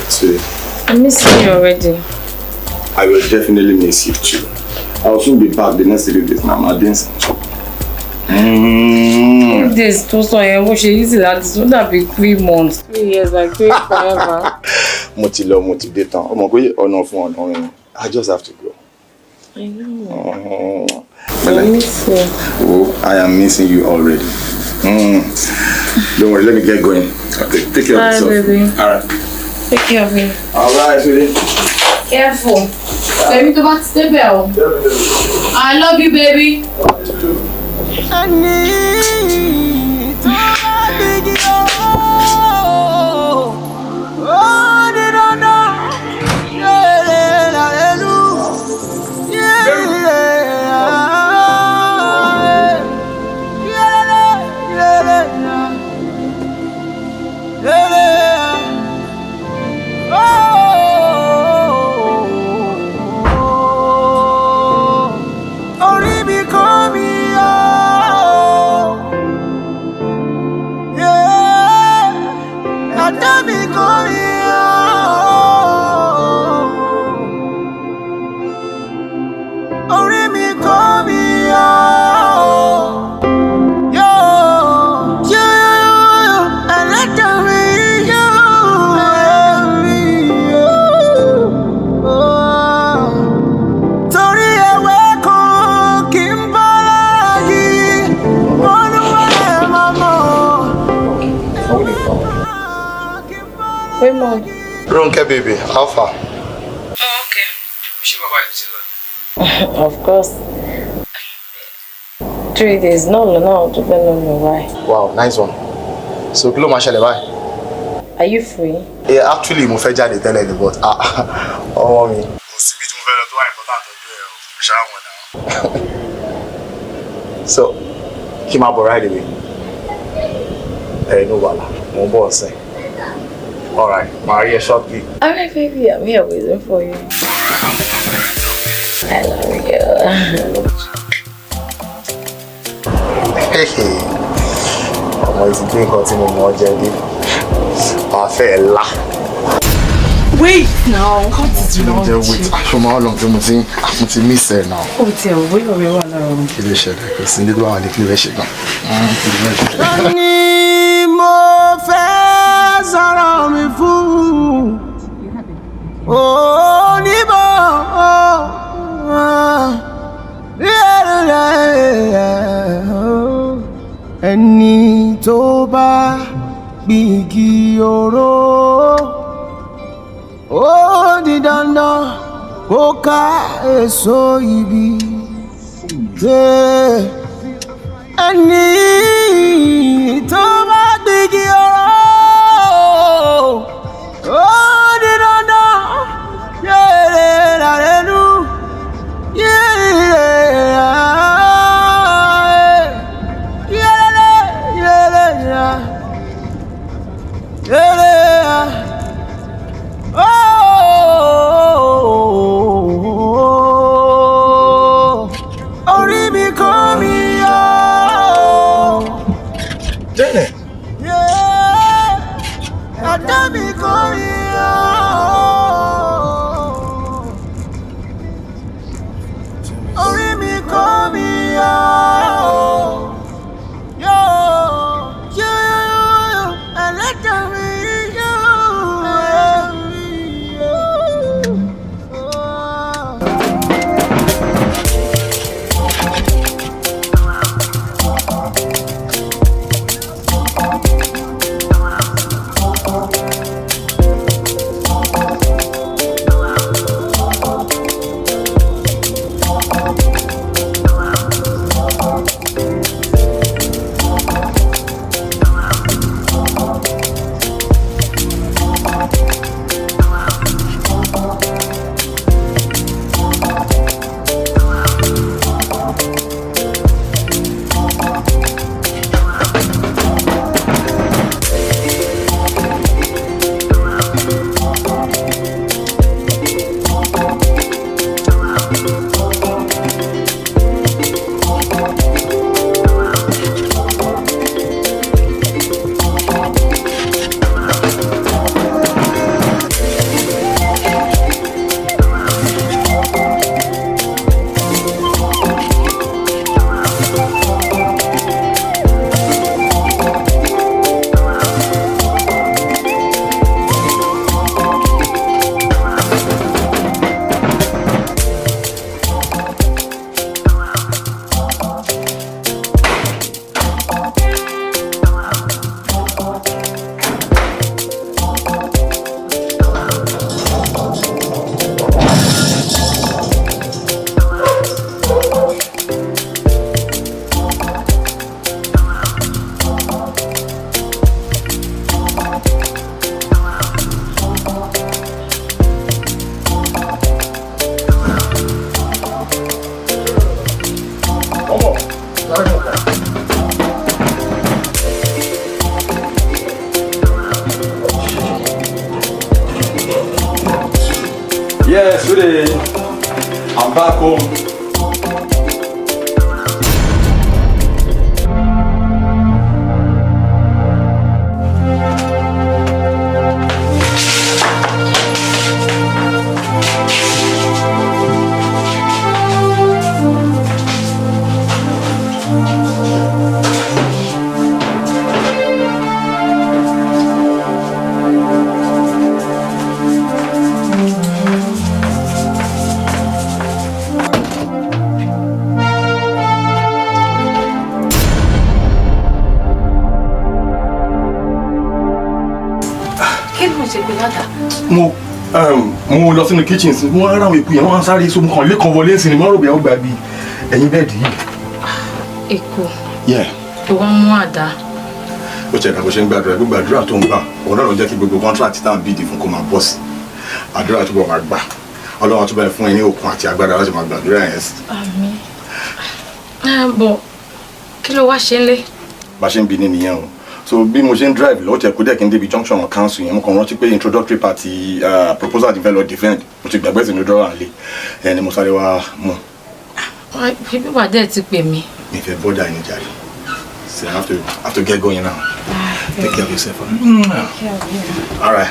See, I'm missing you already. I will definitely miss you too. I'll soon be back the next 3 days now. I'm dancing. This too so I wish easy like this would that be 3 months, 3 years, like 3 forever. Motivate. I just have to go. I know. I miss you. Oh, I am missing you already. Don't worry, let me get going. Okay, take care of yourself. Baby. Alright. Take care of me. Alright, sweetie. Careful. Baby, to back the bell. I love you, baby. I need to be Ronke baby, how far? Oh, okay. Of course. 3 days. No, why? Wow, nice one. So, kilo mashele bye. Are you free? Yeah, actually, mo fẹ́ jáde tẹ́lẹ̀ ni, but ọmọ mi. Kò sí bí tí mo fẹ́ lọ tó wà important ọjọ́ ẹ̀ o. Ṣá wọn náà. So, kí máa bọ̀ right away. No wàhálà, mo ń bọ̀ ọ̀sẹ̀. All right, Maria, shortly. All right, baby, I'm here waiting for you. I love you. Hey, ọmọ ìsìnkú nǹkan tí mo mọ̀ jẹ́ dé. Parfait là. Wait now, how did you know? Wait, for how long do you miss her now? Oh, dear, we were around. Kí ló ṣẹlẹ̀ kò sí nígbà wà ní kí ló fẹ́ ṣe gan. Ni mo fẹ́ sọ̀rọ̀ mi fún oníbọ̀ ẹni tó bá gbígi oró ó di dandan kó ká èso ibi ẹni tó bá gbígi oró ó di dandan yéèrè làrẹ́nu yéèrè orí mi kọ́ mi. Good day. I'm back home. Mo lọ sínú kitchen sí mo ara àwọn èkó yẹn wọ́n sáré so mo kàn lé kan wọlé sí ni mo rò bí ó gbà bí ẹ̀yin bẹ́ẹ̀ dì í. Èkó. Yeah. Tó wá mú àdá. Ó ṣe ìdàgbàsókè ń gbàdúrà gbogbo àdúrà tó ń gbà òun náà ló jẹ́ kí gbogbo contract tá à ń bíìdì fún kó máa bọ́ sí àdúrà tó bọ̀ máa gbà Ọlọ́run tó bẹ̀rẹ̀ fún ẹ ní okun àti agbára láti máa gbàdúrà yẹn sí. Àmín. Bọ̀ kí ló wá ṣe ń lé? Bá ṣe ń bi ní nìyẹn o. So bí mo ṣe ń drive lọ́wọ́ tẹ̀ kó dẹ̀ kí n débi junction of council yẹn mo kàn rántí pé introductory party proposal ti fẹ́ lọ defend mo ti gbàgbé sínú drawer àlè ẹni mo sáré wá mú. Bíbí wà dẹ̀ ti pè mí. Mi fẹ́ bọ́dà ẹni jàre. So I have to get going now. Take care of yourself. All right.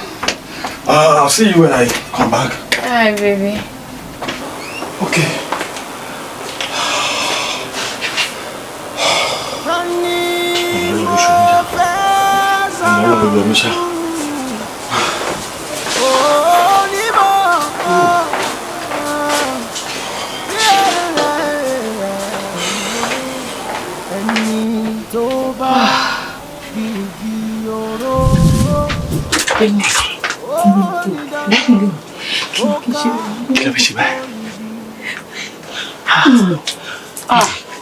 I'll see you when I come back. Hi, baby. Okay.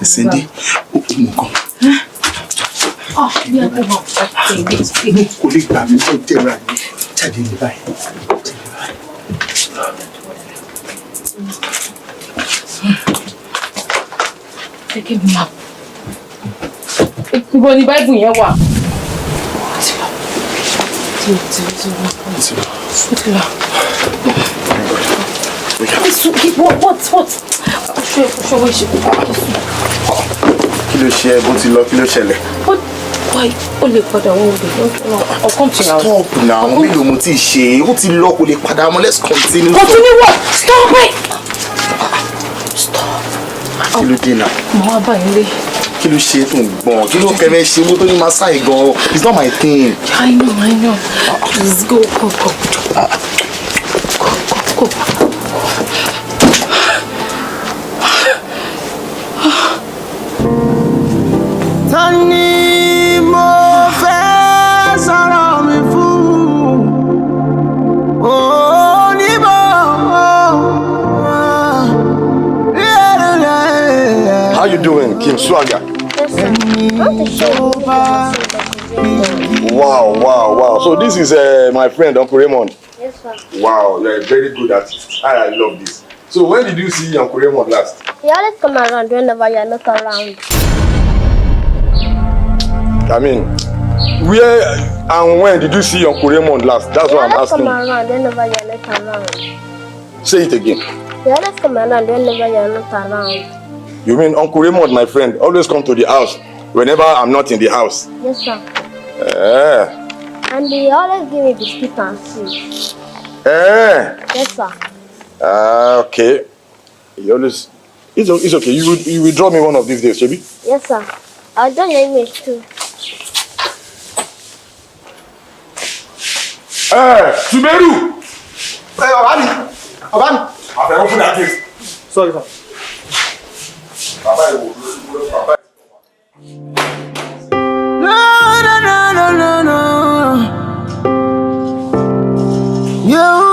Cindy, Bí a kò mọ̀ pé kò lè gbà mí tó tẹ̀ra ní jáde ní báyìí. Take me up. Ibo ni Bible yẹn wà? What? Kí ló ṣe bó ti lọ kí ló ṣẹlẹ̀? Why? Ó lè padà wọ́n òde. I'll come to your house. Stop now. Mélòó mo ti ṣe? Ó ti lọ kò lè padà mọ́. Let's continue. Continue what? Stop it! Stop. Kí ló dé náà? Mo wá bá yín lé. Kí ló ṣe tó ń gbọ̀n? Kí ló kẹ́mẹ́ ṣe owó tó ní máa sáì gan? It's not my thing. I know. Please go. Go. Tani mo fẹ́ sọ̀rọ̀ mi fún onímọ̀. How you doing, Kim Swagger? Wow. So this is my friend Uncle Raymond. Yes, sir. Wow, you're a very good artist. I love this. So when did you see Uncle Raymond last? He always come around whenever you're not around. I mean, where and when did you see Uncle Raymond last? That's what I'm asking. He always come around whenever you're not around. Say it again. He always come around whenever you're not around. You mean Uncle Raymond, my friend, always come to the house whenever I'm not in the house? Yes, sir. Eh. And he always give me biscuit and sweet. Yes, sir. Okay. He always. It's okay. You will draw me one of these days, Chebi? Yes, sir. I'll draw your image too. Sumeru! Hey, Obani! I've opened that case. Sorry, sir. Baba. No. You.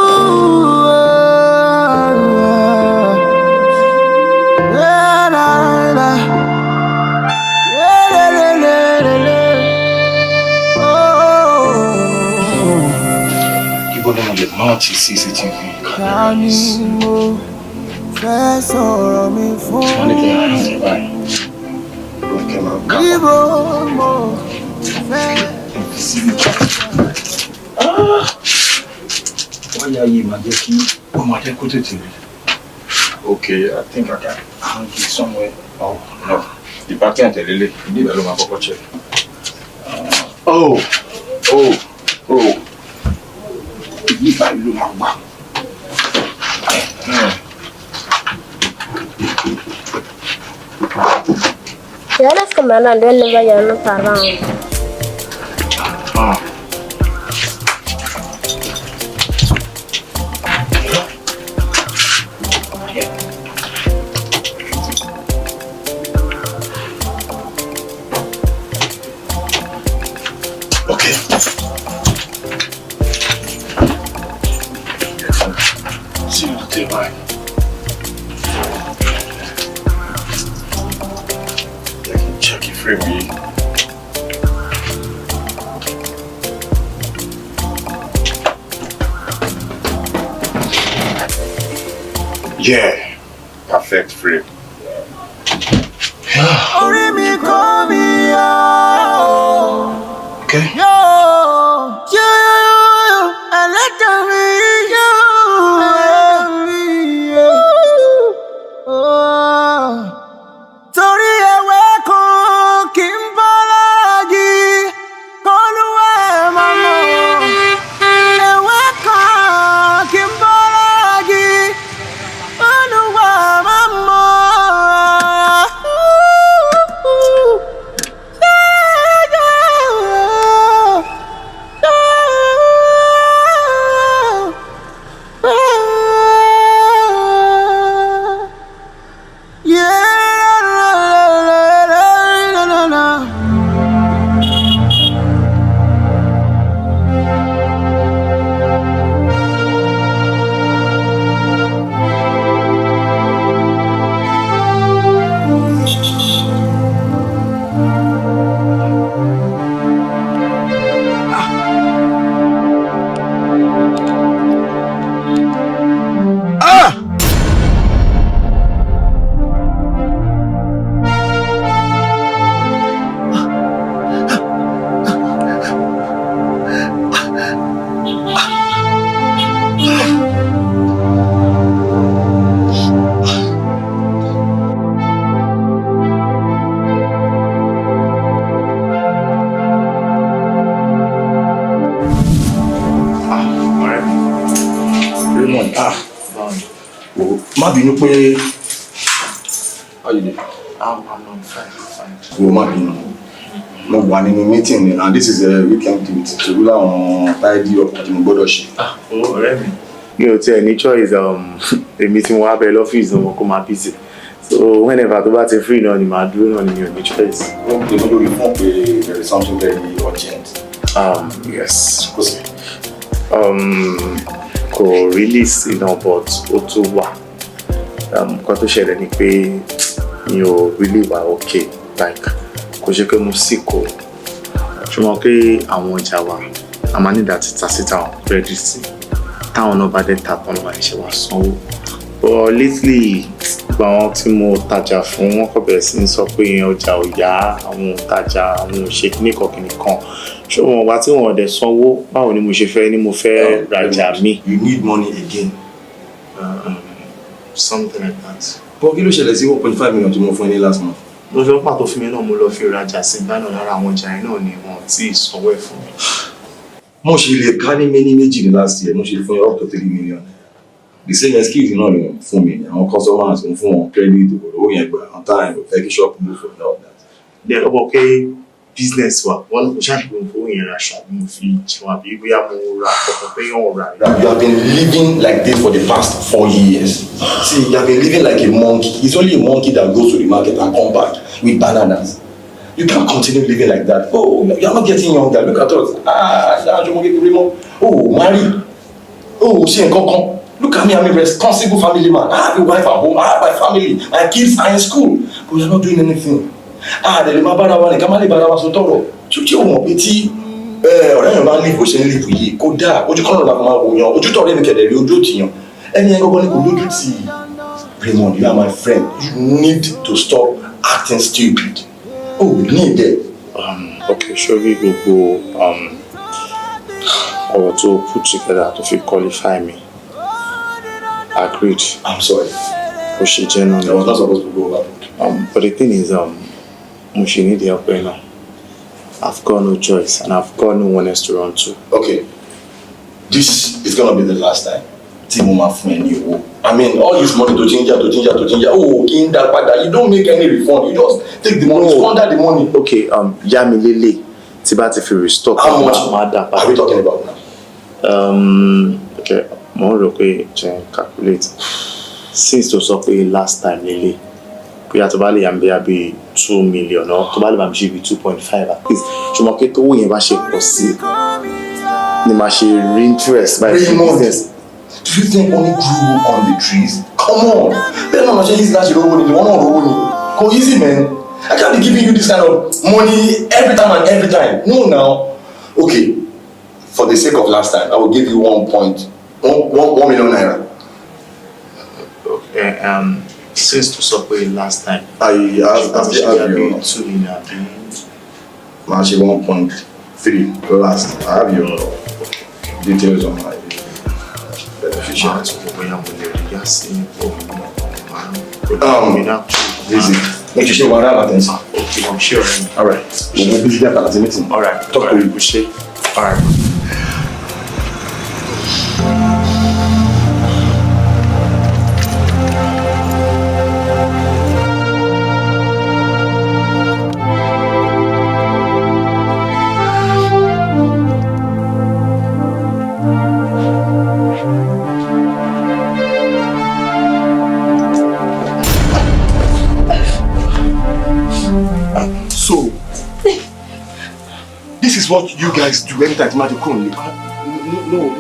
Multi CCTV cameras. Why are you making Okay, I think I can hang it somewhere. Oh, no. The pattern is really need a lot of check. Oh. If I look back. Ya las kemana dia le vayan parang. Okay. See you later, bye. Check it free me. Yeah, perfect frame. Okay. Má bínú pé how you doing? I'm fine. Wo má bínú. Mo wà nínú meeting ni and this is a weekend meeting. So we láwọn tidy up tí mo gbọ́dọ̀ ṣe. Ọ̀rẹ́ mi. Mi ò tiẹ̀ ní choice èmi tí mo wá bẹ̀ lọ́fíìsì náà mo kó máa busy. So whenever tó bá ti free náà ni màá dúró náà ni mi ò ní choice. Ó ń pè mí lórí fún pé there is something very urgent. Yes. Kò sí. Kò release iná but ó tún wà. Nǹkan tó ṣẹlẹ̀ ni pé mi ò really wà okay like kò ṣe pé mo sick o ṣùgbọ́n pé àwọn ọjà wa a máa ní ìdàtí ta síta àwọn credit táwọn náà bá dé ta tán ló máa ṣe wá sanwó but lately gba àwọn tí mo tajà fún wọn kò bẹ̀rẹ̀ sí ní sọ pé ọjà ò yá àwọn òǹtajà àwọn òṣèkíní kan ṣùgbọ́n wá tí wọn ò dẹ̀ sanwó báwo ni mo ṣe fẹ́ ni mo fẹ́ rajà mi. You need money again. Something like that. But kí ló ṣẹlẹ̀ sí 1.5 million tí mo fún ẹ ní last month? Lọ́jọ́ pàtó fún mi náà mo lọ fi rajà sí gbánà lára àwọn ọjà yẹn náà ni wọ́n ti sanwó ẹ̀ fún mi. Mo ṣe lè ká ní méjì ní last year mo ṣe fún ẹ up to 3 million. The same excuse náà ló fún mi àwọn customers ń fún wọn credit owó yẹn gbà on time fẹ́ kí shop move for all that. Then ọmọ pé business wa wọ́n kò ṣàgbọ́n fún yẹn ra ṣàbí mo fi jẹun àbí bóyá mo ra àkọ́kọ́ pé yóò ra. You have been living like this for the past 4 years. See, you have been living like a monkey. It's only a monkey that goes to the market and come back with bananas. You can't continue living like that. Oh, you're not getting younger. Look at us. Oh, marry. Oh, she ain't come. Look at me, I'm a responsible family man. I have a wife at home. I have my family. My kids are in school. But you're not doing anything. The lima bara wa ni kamali bara wa so toro. Chuchi o mo pe tí ọ̀rẹ́ yan bá live bó ṣe live yìí kò dáa. Ojú kan la ma wo yan. Ojú tore mi kede ri ojú ti yan. Ẹni yẹn gogo ni kò lójú tì. Raymond, you are my friend. You need to stop acting stupid. Oh, you need it. Okay, sure we go ọ̀rọ̀ tó put together to fit qualify me. Agreed. I'm sorry. Ó ṣe jẹ́ náà. I was not supposed to go overboard. But the thing is, mo ṣe need help right now. I've got no choice and I've got no one else to run to. Okay. This is gonna be the last time. I mean, all this money to change. Oh, in that pada, you don't make any refund. You just take the money, squander the money. Okay, Yami Lele, Tibat if you restock. How much are we talking about now? Okay, more okay, calculate. Since to say last time Lele, we had to buy be 2 million or to buy be 2.5 at least. So market to yen ba se possible. Ni ma se interest by business. Do you think money grew on the trees? Come on. Then how much is that you don't want? Go easy, man. I can't be giving you this kind of money every time and every time. No, now. Okay. For the sake of last time, I will give you 1 million naira. Okay. Since to support last time, I have you. 2 million. Match 1.3 last. I have your details on my beneficiary. Easy. Make sure you have attention. Okay, I'm sure. All right. We'll be busy after the meeting. All right. Talk to you. All right. This is what you guys do every time you come.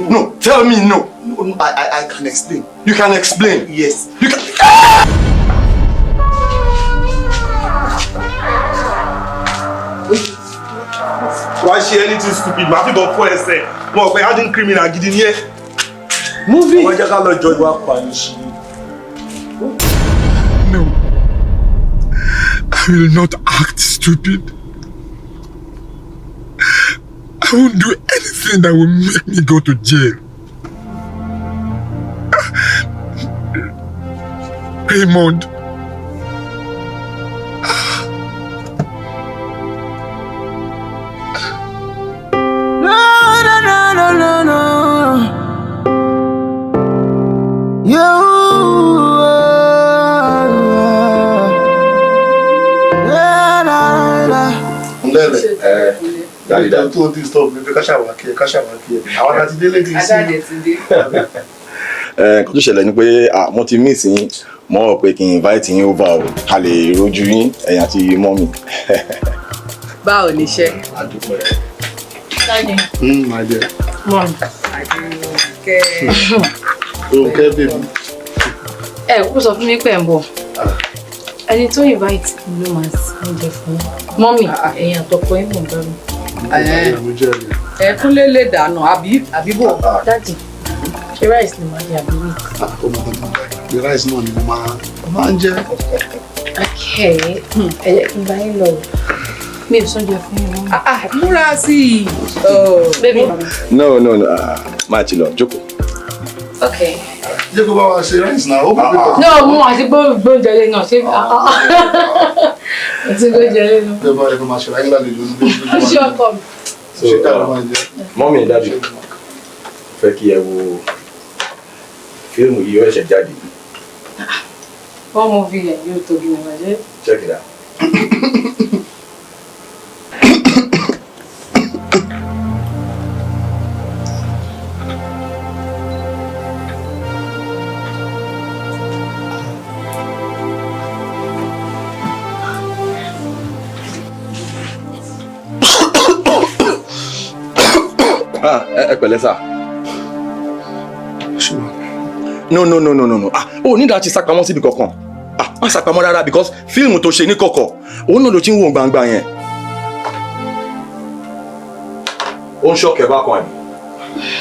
No, tell me no. No, I can explain. You can explain. Yes. You can. Why she anything stupid? My people for say, "Mo pe hiding criminal gidi ni e." Movie. Wọ́n jẹ́ ká lọ judge wa punish. No, I will not act stupid. I won't do anything that will make me go to jail. Raymond. No. You. Daddy, don't stop me. Kasha wa ki. Àwọn àti délé kì í sí. Adáde ti dé. Kó tó ṣẹlẹ̀ ni pé mo ti miss yín, mo rò pé kí n invite yín over o, ká lè rojú yín ẹ̀yin àti mọ́mì. Báwo ni iṣẹ́? Adúpẹ́. Daddy. My dear. Mom. Okay, baby. Kó sọ fún mi pé ń bọ̀. Ẹni tó invite mi ló máa oúnjẹ fún mọ́mì ẹ̀yin àtọkọ ẹ̀ mọ̀ bẹ́ẹ̀. Kúnlé lè dànù àbí bò. Daddy, ṣe rice ni màá jẹ àbí wí? The rice náà ni mo máa ń jẹ. Okay, ẹ jẹ́ kí n bá yín lọ. Mi ò sọ́njẹ fún yín mọ́. Múra sí i. Baby. No, máa ti lọ, jókòó. Okay. Jẹ́ kó bá wa ṣe rice náà, ó bá pẹ́. No, mo àti gbóúnjẹ lé náà ṣé àti gbóúnjẹ lé náà. Bẹ́ẹ̀ bá ẹ fẹ́ máa ṣe ráyé lálejò ní gbogbo. Ṣé ọkọ mi? Ṣé ká ló máa jẹ? Mọ́mì dájú fẹ́ kí ẹ wo fíìmù yìí ó ṣẹ̀ jáde. One movie yẹn yóò tóbi ní ọjọ́. Check it out. Ẹ pẹ̀lẹ́ sà. No. O ní láti sápamọ́ síbi kankan. Má sápamọ́ rárá because fíìmù tó ṣe ní kọ̀kọ̀, òun náà ló ti ń wo gbangba yẹn. Ó ń ṣọ̀kẹ́ bákan ẹ̀.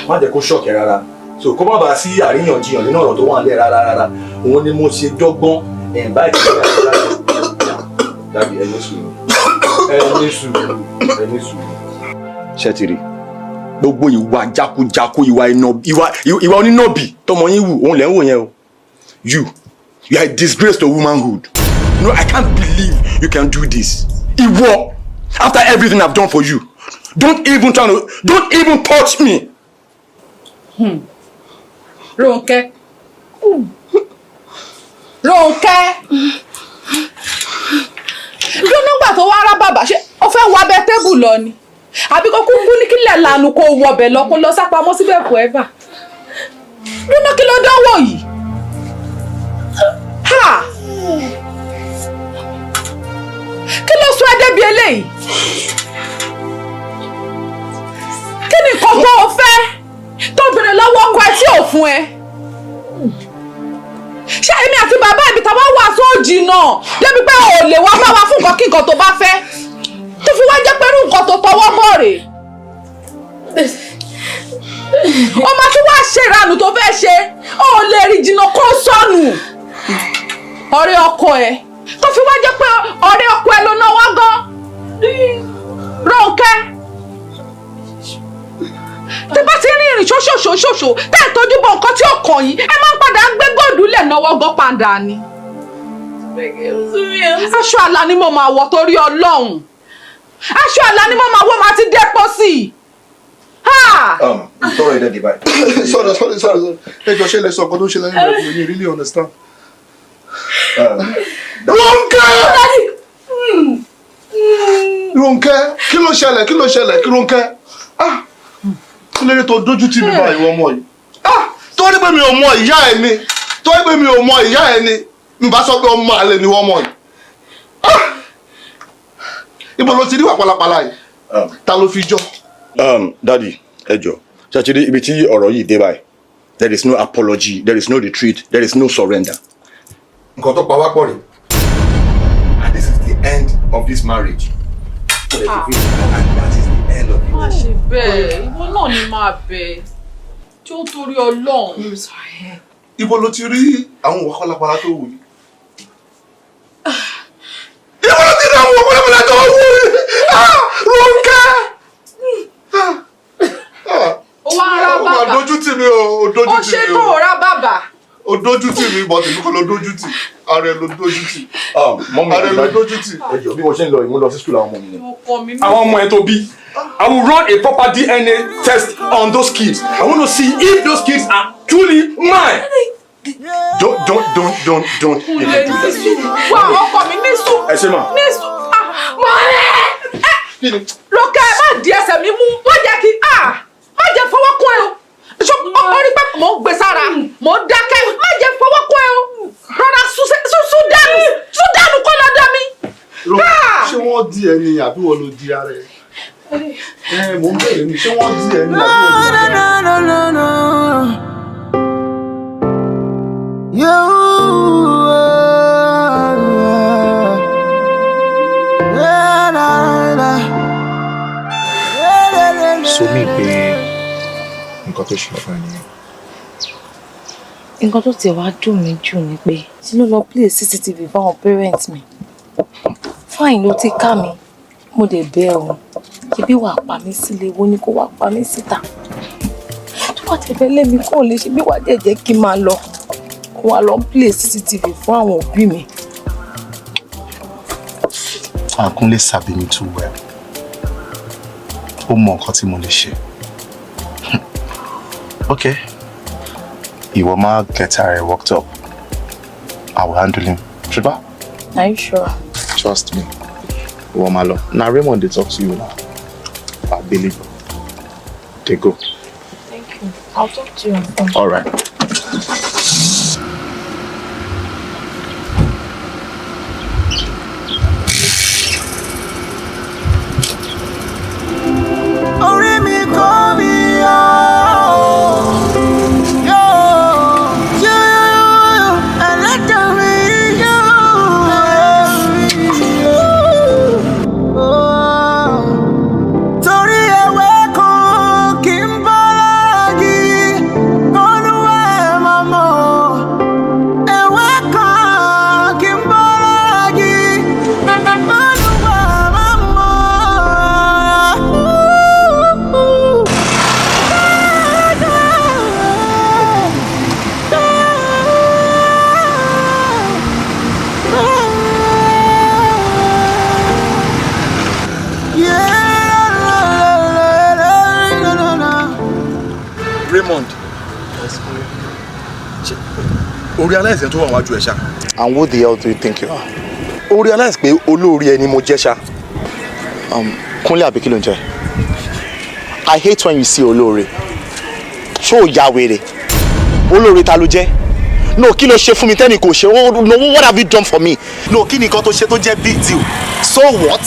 Má jẹ́ kó ṣọ̀kẹ́ rárá. So kó má bàa sí àríyànjiyàn nínú ọ̀rọ̀ tó wà nílẹ̀ rárá. Òun ni mo ṣe dọ́gbọ́n báyìí kí ẹ dàbí ẹni sùúrù. Ṣé ti rí? Gbogbo ìwà jákujàku ìwà onínàbì tọmọ yín wù òun lẹ ń wò yẹn o. You are a disgrace to womanhood. No, I can't believe you can do this. Iwo, after everything I've done for you, don't even touch me. Ronke. Ló nígbà tó wá rá bàbá ṣé ó fẹ́ wá bẹ tébù lọ ni. Àbí kó kúkú ní kílẹ̀ lanu kó wọbẹ̀ lọ kó lọ sápamọ́ síbẹ̀ forever. Ló kí ló dánwò yìí. Ha! Kí ló sọ ẹ́ débi eléyìí? Kí ni nǹkan tó o fẹ́ tó bèrè lọ́wọ́ ọkọ ẹ tí ò fún ẹ? Ṣé èmi àti bàbá ibi tá a bá wà sóòjì náà débi pé ò lè wá bá wa fún nǹkan kí nǹkan tó bá fẹ́ tó fi wá jẹ́ pé irú nǹkan tó tọwọ́ bọ̀ rè. Ọmọ tí wàá ṣe ìranù tó fẹ́ ṣe ò lè rí jìnnà kó sọnù. Ọ̀rẹ́ ọkọ ẹ tó fi wá jẹ́ pé ọ̀rẹ́ ọkọ ẹ ló ná wá gan. Ronke. Tí bá ti rí ìrìn ṣoṣoṣoṣoṣo tẹ́ ẹ̀ tójú bọ̀ nǹkan tí ó kàn yín ẹ máa ń padà gbé góòdù lẹ̀ náwó gan padà ni. Aṣọ àlà ni mo máa wọ̀ torí Ọlọ́run. Aṣọ àlà ni mo máa wọ̀ máa ti dẹ́pọ̀ sí i. Ìtọ́rọ̀ ẹ̀dẹ̀ dì báyìí. Sorry. Ẹ jọ ṣe lè sọ ọkọ tó ṣe lẹ́yìn rẹ̀ you really understand. Ronke, kí ló ṣẹlẹ̀? Ronke. Kí lórí tó dójú tì mí báyìí wọ́n mọ̀ yìí? Torí pé mi ò mọ ìyá ẹ ni. Mi bá sọ pé ọmọ àlè ni wọ́n mọ̀ yìí. Ibo ló ti rí wà pálapàla yìí? Ta ló fi jọ? Daddy, ẹ jọ̀ọ́. Ṣàtìrí ibi tí ọ̀rọ̀ yìí dé báyìí. There is no apology, there is no retreat, there is no surrender. Nǹkan tó pa wá pọ̀ rè. And this is the end of this marriage. And that is the end of it. Má ṣe bẹ́ẹ̀, ìwọ náà ni máa bẹ̀ tí ó torí Ọlọ́run. Ibo ló ti rí àwọn ìwà pálapàla tó wù yìí? Ibo ló ti rí àwọn ìwà pálapàla tó wù yìí? Ronke! Ó wá rá bàbà. Ó dojú tì mí o, ó dojú tì mí o. Ó ṣe tó rá bàbà. Ó dojú tì mí, but èmi kọ́ ló dojú tì. Ààrẹ ló dojú tì. Ààrẹ ló dojú tì. Ẹ jọ̀ọ́ bí mo ṣe ń lọ ìmú lọ sí school àwọn ọmọ mi ni. Àwọn ọmọ ẹ tó bí. I will run a proper DNA test on those kids. I want to see if those kids are truly mine. Don't even do that. Wá ọkọ mi ní sùn. Ẹ ṣe mà. Ní sùn. Mọ̀rẹ́. Ronke má di ẹsẹ̀ mi mú. Má jẹ́ kí má jẹ́ fọwọ́ kún ẹ o. Ṣé o rí pé mò ń gbé sára? Mò ń dákẹ́. Má jẹ́ fọwọ́ kún ẹ o. Rọra sún dànù kọ́ lọ́dọ̀ mi. Ṣé wọ́n di ẹni àbí wọ́n ló di ara ẹ̀? Mò ń bẹ̀rẹ̀ ni ṣé wọ́n di ẹni àbí wọ́n ló di ara ẹ̀? So mi pé nǹkan tó ṣe fún ẹni. Nǹkan tó tiẹ̀ wá dùn mí jù ni pé tí ló lọ play CCTV fáwọn parents mi. Fine ló ti ká mi. Mo dẹ̀ bẹ̀ ọ́. Ibi wà pa mí sílé wo ni kó wá pa mí síta. Tó bá tẹ̀ fẹ́ lé mi kó lè ṣe bí wàá dẹ̀ jẹ́ kí n máa lọ. Kó wá lọ play CCTV fún àwọn òbí mi. Àkúnlé sabi mi too well. Ó mọ nǹkan tí mo lè ṣe. Okay. Ìwọ máa get her worked up. I will handle him. Shiba? Are you sure? Trust me. Ìwọ máa lọ. Now Raymond dey talk to you now. I believe. They go. Thank you. I'll talk to you on phone. All right. Mama Raymond. O realize ẹni tó wà wájú ẹ ṣá. And who the hell do you think you are? O realize pé olórí ẹni mo jẹ́ ṣá. Kúnlé àbí kí ló ń jẹ́? I hate when you see olóore. Ṣé o ya wèrè? Olóore ta ló jẹ́? No, kí ló ṣe fún mi tẹ́ni kò ṣe? No, what have you done for me? No, kí ni nǹkan tó ṣe tó jẹ́ big deal? So what?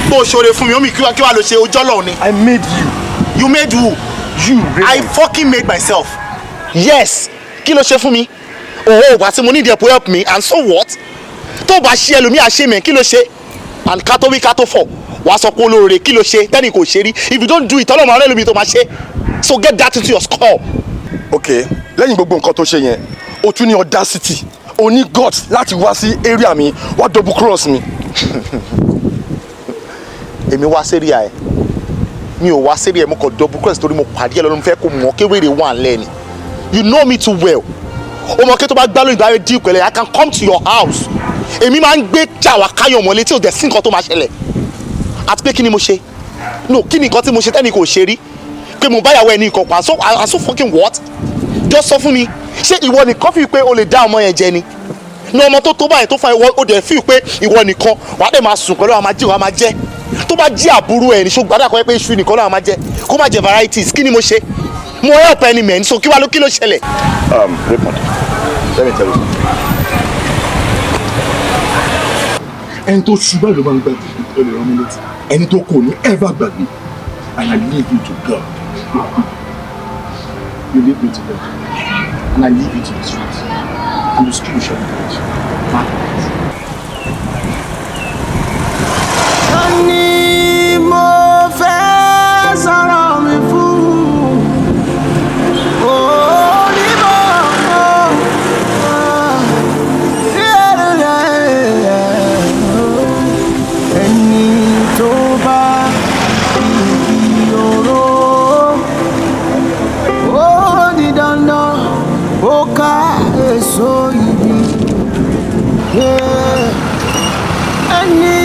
Bó o ṣoore fún mi, ó mi kí wá ló ṣe ojọ́ lọ́ọ̀ ni. I made you. You made who? You, Raymond. I fucking made myself. Yes. Kí ló ṣe fún mi? Oh, wá tí mo need help help me, and so what? Tó bá ṣe ẹlòmíì àṣẹ mi, kí ló ṣe? And ká tó wí ká tó fọ̀. Wàá sọ pé olóore kí ló ṣe? Tẹ́ni kò ṣe rí. If you don't do it, ọlọ́mọ arẹ́ lómi tó máa ṣe. So get that into your skull. Okay, lẹ́yìn gbogbo nǹkan tó ṣe yẹn, o tún ní audacity, o ní guts láti wá sí area mi, wá double cross mi. Èmi wá sí area ẹ̀. Mi ò wá sí area ẹ̀, mo kàn double cross torí mo pàdé ẹ̀ lọ́nà mo fẹ́ kó mọ̀ kéwèrè wà lẹ́ni. You know me too well. O mọ̀ kí tó bá gbá lóyún ìbáwé díì pẹ̀lẹ́, I can come to your house. Èmi máa ń gbé jàwá káyọ̀ mọ́lé tí ò dẹ̀ sí nǹkan tó máa ṣẹlẹ̀. Àti pé kí ni mo ṣe? No, kí ni nǹkan tí mo ṣe tẹ́ni kò ṣe rí? Pé mo báyàwó ẹni nǹkan pa, so fucking what? Just sọ fún mi, ṣé ìwọ nìkan fi pé o lè dá ọmọ yẹn jẹ ni? Ní ọmọ tó báyìí tó fa ìwọ, o dẹ̀ fi pé ìwọ nìkan wàá dẹ̀ máa sùn pẹ̀lú àwọn máa máa jẹ. Tó bá jí àbúrò ẹ̀ ní ṣó gbádà kọ́ pé iṣu nìkan náà máa jẹ. Kó má jẹ varieties, kí ni mo ṣe? Mo help ẹni mẹ́rin, so kí ló ṣẹlẹ̀? Raymond, let me tell you something. Ẹni tó ṣubú ló máa ń gbàgbé ló lè rán mi létí. Ẹni tó kò ní ever gbàgbé. And I leave you to God. You leave me to God. And I leave you to the streets. And the street shall be judged. Ni mo fẹ́ sọ̀rọ̀ mi fún. Oh, ni mo ẹni tó bá igi oró. Ó di dandan ó ká èso ibi. Ẹni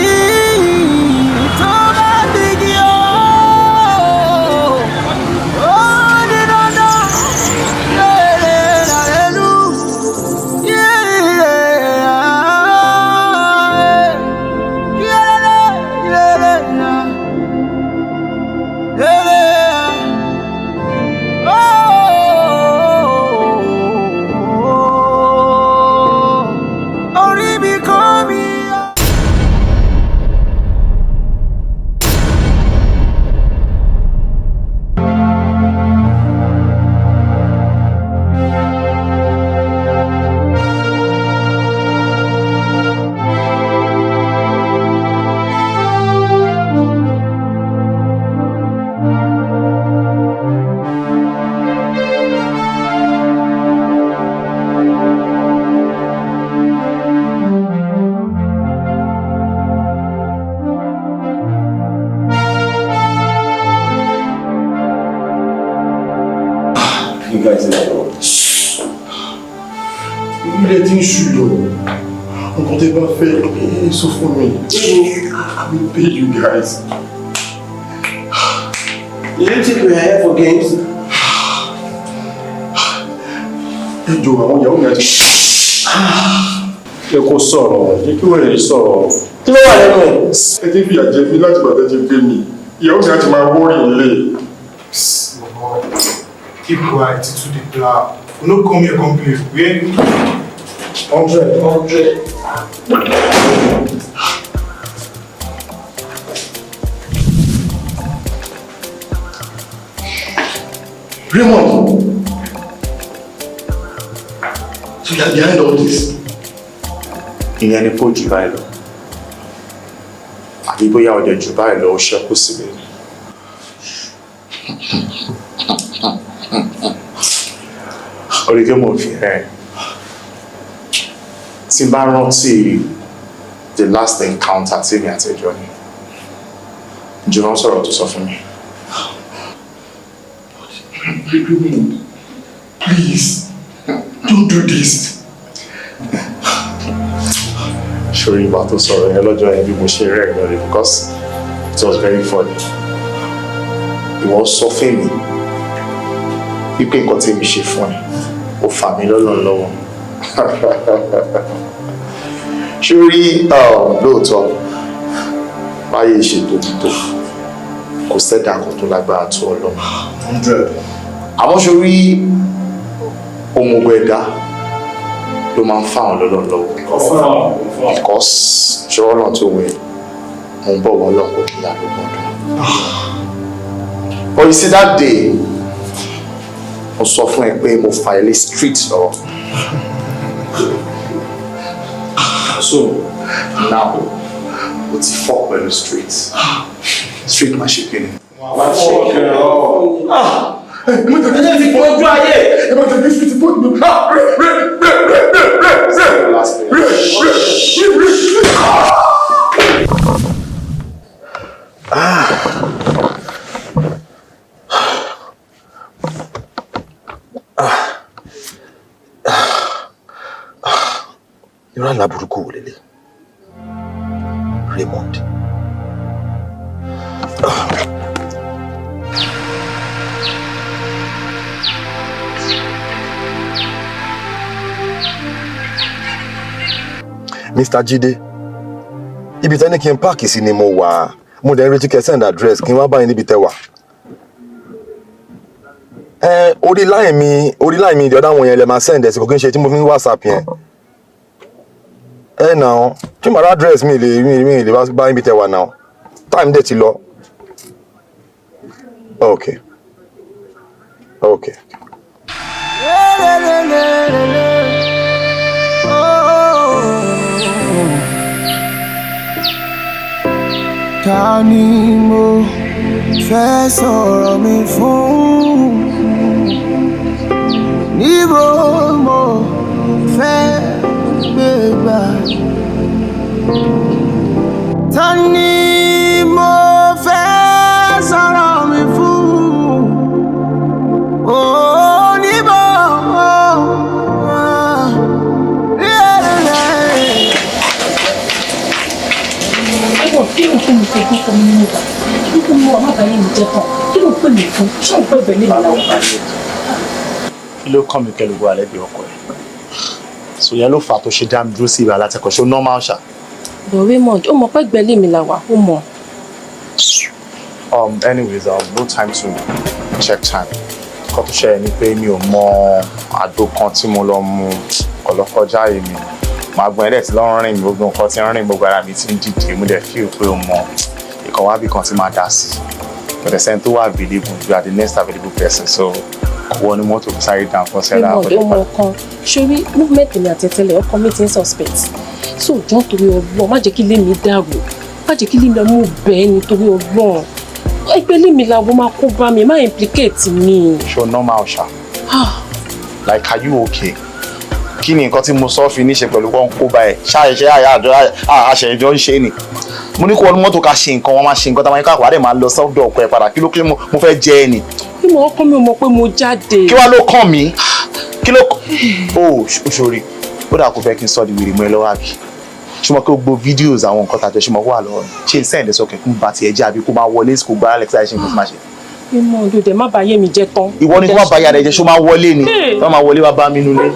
Il est insultant. On comptait pas faire. Et souffre-moi. I will pay you guys. You didn't think we were here for games? Hey, Joe, I want you to ẹ kò sọ̀rọ̀ ní kí wọ́n lè sọ̀rọ̀. Kí ló wà lẹ́nu ẹ̀? Ẹ ti fi àjẹ mi láti bàtẹ́ jẹ pé mi. Ìyàwó mi láti máa wọ́ọ̀rì ilé. Keep quiet to the plan. We no come here complain. We 100. Raymond, so you are behind all this. Ìyẹn ni kó jù báyìí lọ. Àbí bóyá ọdẹ jù báyìí lọ ó ṣẹ́kù síbẹ̀. Orí kí mo fi rẹ̀. Tí bá rántí the last encounter tí mi àti ẹjọ́ ni. Jùlọ sọ̀rọ̀ tó sọ fún mi. Please, don't do this. Ṣorí ìgbà tó sọ̀rọ̀ yẹn lọ́jọ́ yẹn bí mo ṣe rẹ̀ lórí because it was very funny. Ìwọ sọ fún mi wípé nǹkan tí mi ṣe fún ẹ ó fà mí lọ́lọ́run lọ́wọ́. Ṣórí lóòótọ́ báyé ṣe tóbi tó kò sẹ́dá kan tó lágbára tó Ọlọ́run. 100. Àmọ́ ṣórí òmùgọ̀ ẹ̀dá ló máa ń fà wọ́n lọ́lọ́run lọ́wọ́. Because ṣọ́rọ́ náà tó wẹ̀ mo ń bọ̀ wọ́n lọ́wọ́ kí ìyá ló gbọ́dọ̀. But you see that day mo sọ fún ẹ pé mo fa ilé street lọ. So now o ti fọ́ pẹ̀lú street máa ṣe kí ni. wàá fọ́ ọ̀kẹ́ ọ̀. ẹ ti fojú ayé. ẹ má tẹ̀lé street fojú mi. Irú àlá burúkú wò lélẹ̀? Raymond. Mr. Jide, ibi tẹ́ni kí n páàkì sí ni mo wà. Mo dẹ̀ ń retí kẹ́ send address kí n wá bá yín níbi tẹ́ wà. Orí line mi the other one yẹn lè máa send ẹ̀ sí kò kí n ṣe tí mo fi ń WhatsApp yẹn. Now, tí mo ra address mi lè bá ibi tẹ́ wà now. Time dẹ̀ ti lọ. Okay. Ta ni mo fẹ́ sọ̀rọ̀ mi fún? Níbo mo fẹ́ gbé gbà? Ta ni mo fẹ́ sọ̀rọ̀ mi fún? Oh, níbo kí ló fún mi fún ìgbésẹ̀ mi nígbà kí ló mú ọmọ àbáyé mi jẹ́ tán kí ló pè mí fún ṣé òun pẹ́ bẹ̀rẹ̀ nígbà láwọn bá yẹ. Kí ló kàn mí kẹlu wà lẹ́bi ọkọ ẹ̀? So yẹn ló fà tó ṣe dá mi dúró sí ìbá látẹ̀kọ̀ ṣó normal ṣá. But Raymond ó mọ̀ pé gbẹ́lé mi là wà ó mọ̀. Anyways, no time to check time. Kọ́ tó ṣe ni pé mi ò mọ àdó kan tí mo lọ mu kọ̀lọ́kọjá èmi. Màá gbọ́n ẹ̀dẹ̀ tí lọ́rùn rìn gbogbo nǹkan tí ń rìn gbogbo ara mi ti ń dìde mo dẹ̀ feel pé o mọ ìkan wábì kan tí máa dá sí. But the same tó wà available, you are the next available person, so wọ́n ní mọ́tò kò sáré down for sẹ́dá. Raymond ó mọ kan sórí movement mi àti ẹ̀tẹ̀lẹ̀ ọkọ mi ti ń suspect. So jọ́ torí Ọlọ́run má jẹ́ kí ilé mi dàrú má jẹ́ kí ilé mi mú bẹ́ẹ̀ nítorí Ọlọ́run. Ẹgbẹ́ ilé mi làwọn máa kó bá mi má implicate mi. Ṣo normal ṣá? Like are you okay? Kí ni nǹkan tí mo sọ fi ní ṣe pẹ̀lú wọn kó bá ẹ̀ ṣáàṣẹ́ àṣẹjọ́ ń ṣe ni mo ní kó wọnú mọ́tò ká ṣe nǹkan wọn máa ṣe nǹkan táwọn ikọ̀ àdé máa lọ sọ́dọ̀ ọkọ ẹ̀ padà kí ló kí mo fẹ́ jẹ́ ẹ ni. Bí mo ọkọ mi ò mọ̀ pé mo jáde. Kí wá ló kàn mí kí ló ṣòrí ó dà kó fẹ́ kí n sọ di wèrè mọ́ ẹ lọ́wọ́ àbí ṣùgbọ́n kí o gbọ́ videos àwọn nǹkan tàjọ ṣe mọ́ wà lọ́wọ́ ṣe ń sẹ́ǹdẹ̀ sọkẹ̀ kún bá tiẹ̀ jẹ́ àbí kó máa wọlé kó gbá alex láì ṣe nǹkan tí máa ṣe. Mímọ́ òdòdó má bàa yé mi jẹ́ tán. Ìwọ ni kó má bàa yàrá ẹ̀jẹ̀ ṣó máa wọlé ni wọ́n máa wọlé wá bá mi nulẹ̀.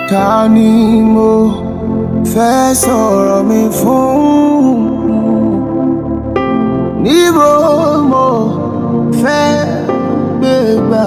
Ta ni mo fẹ́ sọ̀rọ̀ mi fún? Níbo mo fẹ́ gbé gbà?